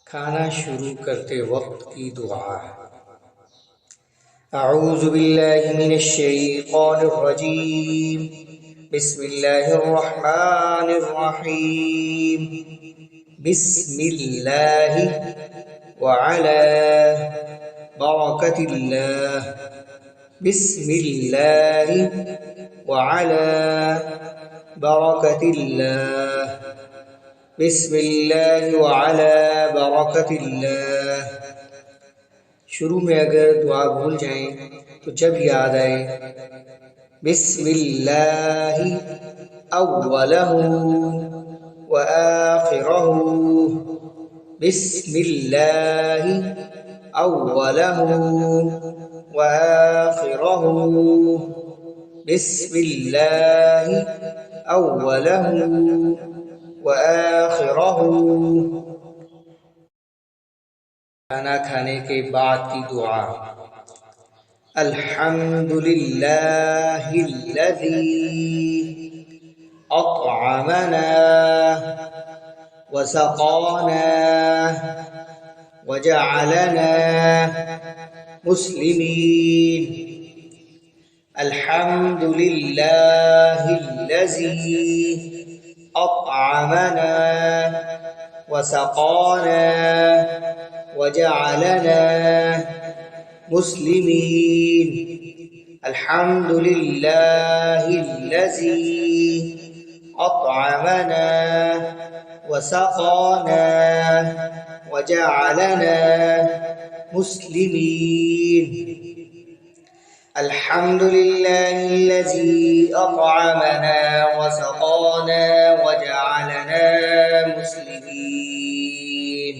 खाना शुरू करते वक्त की दुआ। अऊज़ु बिल्लाहि मिनश शैतानिर रजीम। बिस्मिल्लाहिर रहमानिर रहीम। बिस्मिल्लाहि व अला बरकतिल्लाह। बिस्मिल्लाहि व अला बरकतिल्लाह। बिस्मिल्लाह व अला बरकतिल्लाह। शुरू में अगर दुआ भूल जाएं तो जब याद आए बिस्मिल्लाहि अव्वलहु व आखिरहु। बिस्मिल्लाहि अव्वलहु व आखिरहु। बिस्मिल्लाहि अव्वलहु व आखिरहु। खाना खाने के बाद की दुआ। अल्हम्दुलिल्लाहिल्लज़ी अत्अमना व सक़ाना व जअलना मुस्लिमीन। अल्हम्दुलिल्लाहिल्लज़ी अत्अमना व सक़ाना वजअलना मुस्लिमीन। अल्हम्दुलिल्लाहिल्लज़ी अत्अमना व सक़ाना वजअलना मुस्लिमीन। अल्हम्दुलिल्लाहिल्लज़ी अत्अमना व सक़ाना वजअलना मुस्लिमीन।